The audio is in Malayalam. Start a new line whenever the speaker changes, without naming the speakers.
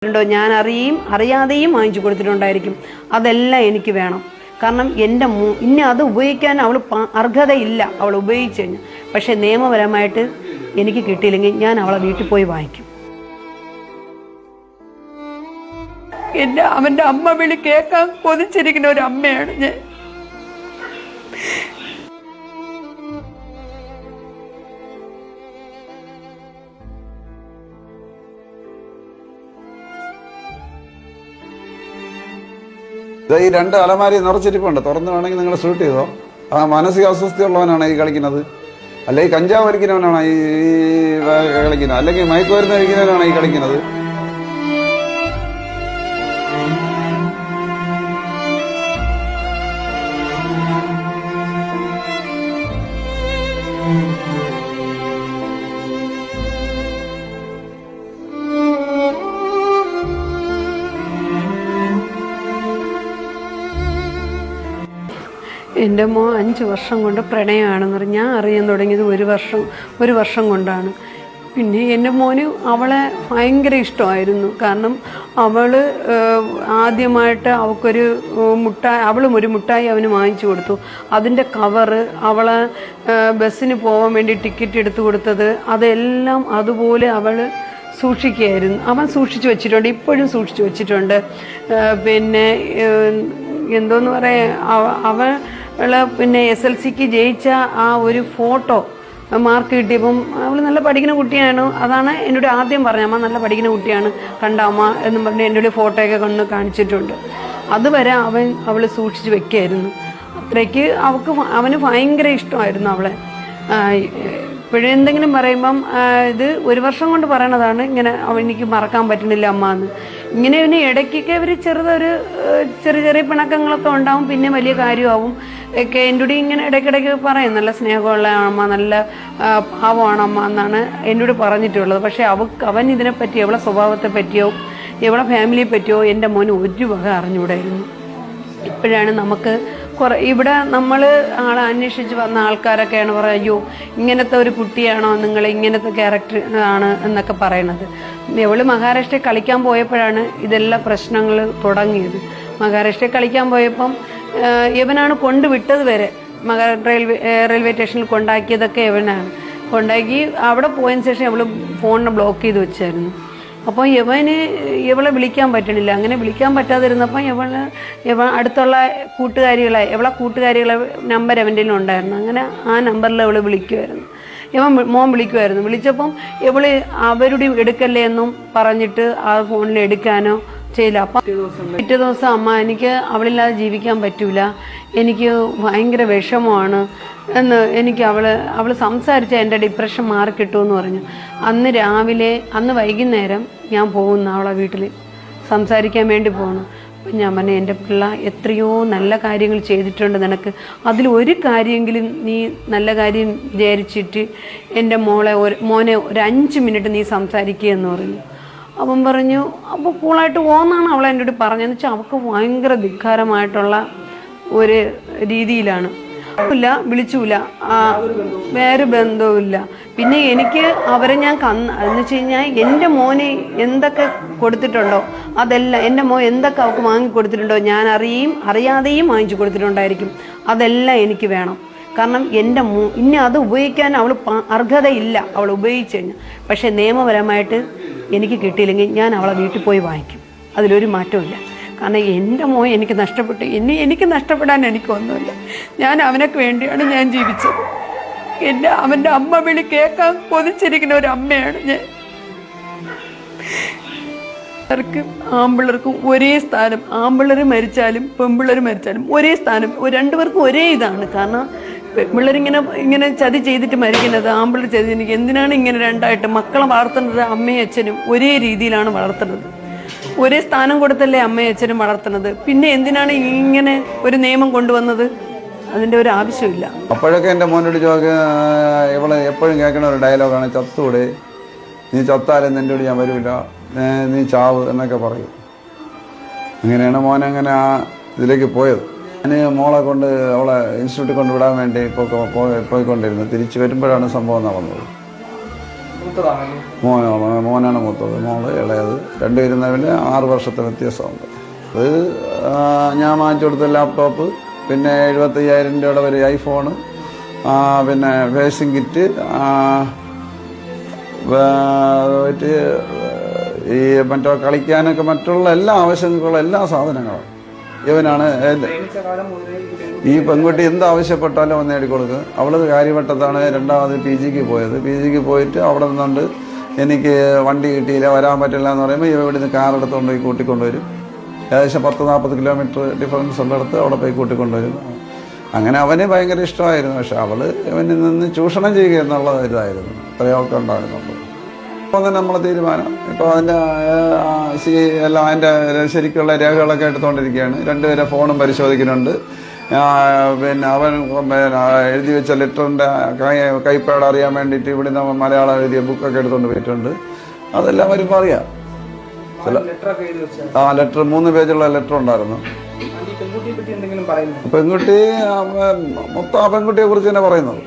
ഞാൻ അറിയാതെയും വാങ്ങിച്ചു കൊടുത്തിട്ടുണ്ടായിരിക്കും. അതെല്ലാം എനിക്ക് വേണം. കാരണം എൻ്റെ ഇനി അത് ഉപയോഗിക്കാൻ അവൾ അർഹതയില്ല, അവൾ ഉപയോഗിച്ചു കഴിഞ്ഞാൽ. പക്ഷേ നിയമപരമായിട്ട് എനിക്ക് കിട്ടിയില്ലെങ്കിൽ ഞാൻ അവളെ വീട്ടിൽ പോയി വാങ്ങിക്കും. അവൻ്റെ അമ്മ വിളി കേൾക്കാൻ കൊതിച്ചിരിക്കുന്ന ഒരു അമ്മയാണ് ഞാൻ.
ഈ രണ്ട് അലമാരി നിറച്ചിരിപ്പുണ്ട്, തുറന്ന് വേണമെങ്കിൽ നിങ്ങൾ ഷൂട്ട് ചെയ്തോ. ആ മാനസിക അസ്വസ്ഥയുള്ളവനാണ് ഈ കളിക്കുന്നത്, അല്ലെങ്കിൽ കഞ്ചാവ് വലിക്കുന്നവനാണ് ഈ കളിക്കുന്നത്, അല്ലെങ്കിൽ മയക്കുമരുന്ന് കഴിക്കുന്നവനാണ് ഈ കളിക്കുന്നത്.
എൻ്റെ മോൻ 5 വർഷം കൊണ്ട് പ്രണയമാണെന്ന് പറഞ്ഞ് ഞാൻ അറിയാൻ തുടങ്ങിയത് ഒരു വർഷം കൊണ്ടാണ്. പിന്നെ എൻ്റെ മോന് അവളെ ഭയങ്കര ഇഷ്ടമായിരുന്നു. കാരണം അവൾ ആദ്യമായിട്ട് അവൾക്കൊരു അവളും ഒരു മുട്ടായി അവന് വാങ്ങിച്ചു കൊടുത്തു. അതിൻ്റെ കവറ്, അവളെ ബസ്സിന് പോകാൻ വേണ്ടി ടിക്കറ്റ് എടുത്തു കൊടുത്തത്, അതെല്ലാം അതുപോലെ അവൾ സൂക്ഷിക്കുകയായിരുന്നു. അവൻ സൂക്ഷിച്ചു വെച്ചിട്ടുണ്ട്, ഇപ്പോഴും സൂക്ഷിച്ചു വെച്ചിട്ടുണ്ട്. പിന്നെ എന്തോന്ന് പറയാ, പിന്നെ SLCക്ക് ജയിച്ച ആ ഒരു ഫോട്ടോ മാർക്ക് കിട്ടിയപ്പം അവൾ നല്ല പഠിക്കുന്ന കുട്ടിയാണ്. അതാണ് എന്നോട് ആദ്യം പറഞ്ഞത്, അമ്മ നല്ല പഠിക്കുന്ന കുട്ടിയാണ് കണ്ടമ്മ എന്നും പറഞ്ഞ് എൻ്റെ ഒരു ഫോട്ടോയൊക്കെ കൊണ്ട് കാണിച്ചിട്ടുണ്ട്. അതുവരെ അവൾ സൂക്ഷിച്ച് വെക്കുകയായിരുന്നു. അത്രയ്ക്ക് അവന് ഭയങ്കര ഇഷ്ടമായിരുന്നു അവളെ. ഇപ്പോഴെന്തെങ്കിലും പറയുമ്പം ഇത് 1 വർഷം കൊണ്ട് പറയണതാണ്, ഇങ്ങനെ എനിക്ക് മറക്കാൻ പറ്റുന്നില്ല അമ്മ എന്ന്. ഇങ്ങനെ പിന്നെ ഇടയ്ക്കൊക്കെ അവർ ചെറിയ പിണക്കങ്ങളൊക്കെ ഉണ്ടാവും, പിന്നെ വലിയ കാര്യമാവും ഒക്കെ. എൻ്റെ കൂടി ഇങ്ങനെ ഇടയ്ക്കിടയ്ക്ക് പറയും നല്ല സ്നേഹമുള്ള അമ്മ, നല്ല പാവമാണ് അമ്മ എന്നാണ് എന്നോട് പറഞ്ഞിട്ടുള്ളത്. പക്ഷേ അവൻ ഇതിനെപ്പറ്റി, എവളെ സ്വഭാവത്തെ പറ്റിയോ എവളെ ഫാമിലിയെ പറ്റിയോ എൻ്റെ മോന് ഒരു വക അറിഞ്ഞുകൂടായിരുന്നു. ഇപ്പോഴാണ് നമുക്ക് ഇവിടെ നമ്മൾ അന്വേഷിച്ച് വന്ന ആൾക്കാരൊക്കെയാണ് പറയുക, അയ്യോ ഇങ്ങനത്തെ ഒരു കുട്ടിയാണോ നിങ്ങൾ, ഇങ്ങനത്തെ ക്യാരക്ടർ ആണ് എന്നൊക്കെ പറയണത്. ഇവള് മഹാരാഷ്ട്രയിൽ കളിക്കാൻ പോയപ്പോഴാണ് ഇതെല്ലാം പ്രശ്നങ്ങൾ തുടങ്ങിയത്. മഹാരാഷ്ട്രയിൽ കളിക്കാൻ പോയപ്പം ഇവനാണ് കൊണ്ടുവിട്ടത് വരെ. റെയിൽവേ സ്റ്റേഷനിൽ കൊണ്ടാക്കിയതൊക്കെ ഇവനാണ്. കൊണ്ടാക്കി അവിടെ പോയതിന് ശേഷം ഇവള് ഫോണിനെ ബ്ലോക്ക് ചെയ്ത് വെച്ചായിരുന്നു. അപ്പോൾ ഇവളെ വിളിക്കാൻ പറ്റണില്ല. അങ്ങനെ വിളിക്കാൻ പറ്റാതിരുന്നപ്പോൾ അടുത്തുള്ള ഇവളെ കൂട്ടുകാരികളെ നമ്പർ അവൻ്റെ ഉണ്ടായിരുന്നു. അങ്ങനെ ആ നമ്പറിൽ ഇവൾ വിളിക്കുമായിരുന്നു, മോൻ വിളിക്കുമായിരുന്നു. വിളിച്ചപ്പം അവരുടെ എടുക്കല്ലേ എന്നും പറഞ്ഞിട്ട് ആ ഫോണിൽ എടുക്കാനോ ചെയ്യില്ല. അപ്പം പിറ്റേ ദിവസം അമ്മ എനിക്ക് അവളില്ലാതെ ജീവിക്കാൻ പറ്റൂല, എനിക്ക് ഭയങ്കര വിഷമമാണ് എന്ന് എനിക്ക് അവൾ സംസാരിച്ച എൻ്റെ ഡിപ്രഷൻ മാറി കിട്ടുമെന്ന് പറഞ്ഞു. അന്ന് വൈകുന്നേരം ഞാൻ പോകുന്നു അവളെ വീട്ടിൽ സംസാരിക്കാൻ വേണ്ടി പോകണം. അപ്പം ഞാൻ പറഞ്ഞു, എൻ്റെ പിള്ള എത്രയോ നല്ല കാര്യങ്ങൾ ചെയ്തിട്ടുണ്ട് നിനക്ക്, അതിലൊരു കാര്യമെങ്കിലും നീ നല്ല കാര്യം വിചാരിച്ചിട്ട് എൻ്റെ മോനെ ഒരു 5 മിനിറ്റ് നീ സംസാരിക്കുക എന്ന് പറഞ്ഞു. അവൻ പറഞ്ഞു, അപ്പോൾ കൂളായിട്ട് പോകുന്നതാണ് അവളെ എന്നോട് പറഞ്ഞതെന്ന് വെച്ചാൽ അവൾക്ക് ഭയങ്കര ധിക്കാരമായിട്ടുള്ള ഒരു രീതിയിലാണ്. വിളിച്ചില്ല, വേറെ ബന്ധവുമില്ല. പിന്നെ എനിക്ക് അവരെ ഞാൻ എന്ന് വെച്ച് കഴിഞ്ഞാൽ എൻ്റെ മോനെ എന്തൊക്കെ കൊടുത്തിട്ടുണ്ടോ അതെല്ലാം, എൻ്റെ മോൻ എന്തൊക്കെ അവൾക്ക് വാങ്ങിക്കൊടുത്തിട്ടുണ്ടോ ഞാൻ അറിയാതെയും വാങ്ങിച്ചു കൊടുത്തിട്ടുണ്ടായിരിക്കും. അതെല്ലാം എനിക്ക് വേണം. കാരണം എൻ്റെ ഇനി അത് ഉപയോഗിക്കാൻ അവൾ അർഹതയില്ല, അവൾ ഉപയോഗിച്ചു കഴിഞ്ഞാൽ. പക്ഷേ നിയമപരമായിട്ട് എനിക്ക് കിട്ടിയില്ലെങ്കിൽ ഞാൻ അവളെ വീട്ടിൽ പോയി വാങ്ങിക്കും. അതിലൊരു മാറ്റമില്ല. കാരണം എൻ്റെ മോൻ എനിക്ക് നഷ്ടപ്പെട്ടു. എനിക്ക് നഷ്ടപ്പെടാൻ എനിക്കൊന്നുമില്ല. ഞാൻ അവനൊക്കെ വേണ്ടിയാണ് ഞാൻ ജീവിച്ചത്. അവൻ്റെ അമ്മ വിളി കേൾക്കാൻ കൊതിച്ചിരിക്കുന്ന ഒരു അമ്മയാണ് ഞാൻ. ആമ്പിള്ളേർക്കും ഒരേ സ്ഥാനം, ആമ്പിള്ളേർ മരിച്ചാലും പെമ്പിള്ളേർ മരിച്ചാലും ഒരേ സ്ഥാനം, രണ്ടുപേർക്കും ഒരേ ഇതാണ്. കാരണം പെമ്പിള്ളേരിങ്ങനെ ചതി ചെയ്തിട്ട് മരിക്കുന്നത്, ആമ്പിള്ളേർ ചതി. എന്തിനാണ് ഇങ്ങനെ രണ്ടായിട്ട് മക്കളെ വളർത്തുന്നത്? അമ്മയും അച്ഛനും ഒരേ രീതിയിലാണ് വളർത്തുന്നത്, ഒരേ സ്ഥാനം കൊടുത്തല്ലേ അമ്മയും അച്ഛനും വളർത്തുന്നത്. പിന്നെ എന്തിനാണ് ഇങ്ങനെ ഒരു നിയമം കൊണ്ടുവന്നത്? അതിൻ്റെ ഒരു ആവശ്യമില്ല.
അപ്പോഴൊക്കെ എൻ്റെ മോനോട് ഇവളെ എപ്പോഴും കേൾക്കുന്ന ഒരു ഡയലോഗാണ്, ചത്തൂടെ, നീ ചത്താലും എൻ്റെ കൂടെ ഞാൻ വരില്ല, നീ ചാവ് എന്നൊക്കെ പറയും. അങ്ങനെയാണ് മോനങ്ങനെ ആ ഇതിലേക്ക് പോയത്. ഞാൻ മോളെ കൊണ്ട് അവളെ ഇൻസ്റ്റിറ്റ്യൂട്ടിൽ കൊണ്ട് വിടാൻ വേണ്ടി പോയിക്കൊണ്ടിരുന്നു. തിരിച്ചു വരുമ്പോഴാണ് സംഭവം നടന്നത്. മോനാണ് മൂത്തത്, മോള് ഇളയത്. രണ്ടുപേരും തമ്മിൽ 6 വർഷത്തെ വ്യത്യാസമുണ്ട്. അത് ഞാൻ വാങ്ങിച്ചു കൊടുത്ത ലാപ്ടോപ്പ്, പിന്നെ 75,000 രൂപയുടെ ഒരു ഐഫോണ്, പിന്നെ ഫേസിങ് കിറ്റ്, ഈ മറ്റോ കളിക്കാനൊക്കെ മറ്റുള്ള എല്ലാ ആവശ്യങ്ങൾക്കുള്ള എല്ലാ സാധനങ്ങളും ഇവനാണ്. ഈ പെൺകുട്ടി എന്ത് ആവശ്യപ്പെട്ടാലും ഒന്ന് നേടിക്കൊടുക്കും. അവൾ കാര്യവട്ടത്താണ് രണ്ടാമത് PGക്ക് പോയത്. PGക്ക് പോയിട്ട് അവിടെ നിന്നുകൊണ്ട് എനിക്ക് വണ്ടി കിട്ടിയില്ല, വരാൻ പറ്റില്ല എന്ന് പറയുമ്പോൾ ഇവിടുന്ന് കാർ എടുത്തുകൊണ്ട് പോയി കൂട്ടിക്കൊണ്ടുവരും. ഏകദേശം 10-40 കിലോമീറ്റർ ഡിഫറൻസ് ഉള്ളിടത്ത് അവിടെ പോയി കൂട്ടിക്കൊണ്ടുവരും. അങ്ങനെ അവന് ഭയങ്കര ഇഷ്ടമായിരുന്നു. പക്ഷെ അവള് ഇവനിൽ നിന്ന് ചൂഷണം ചെയ്യുക എന്നുള്ള ഇതായിരുന്നു. അത്രയൊക്കെ ഉണ്ടായിരുന്നുള്ളൂ. അപ്പോൾ തന്നെ നമ്മളെ തീരുമാനം. ഇപ്പോൾ അതിൻ്റെ എല്ലാം അതിൻ്റെ ശരിക്കുള്ള രേഖകളൊക്കെ എടുത്തുകൊണ്ടിരിക്കുകയാണ്. 2 പേരെ ഫോണും പരിശോധിക്കുന്നുണ്ട്. പിന്നെ അവൻ എഴുതി വെച്ച ലെറ്ററിൻ്റെ കൈപ്പേട് അറിയാൻ വേണ്ടിയിട്ട് ഇവിടുന്ന് മലയാളം എഴുതിയ ബുക്കൊക്കെ എടുത്തുകൊണ്ട് പോയിട്ടുണ്ട്. അതെല്ലാം വരുമ്പോൾ അറിയാം. ലെറ്റർ 3 പേജുള്ള ലെറ്റർ ഉണ്ടായിരുന്നു. പെൺകുട്ടി മൊത്തം ആ പെൺകുട്ടിയെ കുറിച്ച് തന്നെ പറയുന്നത്.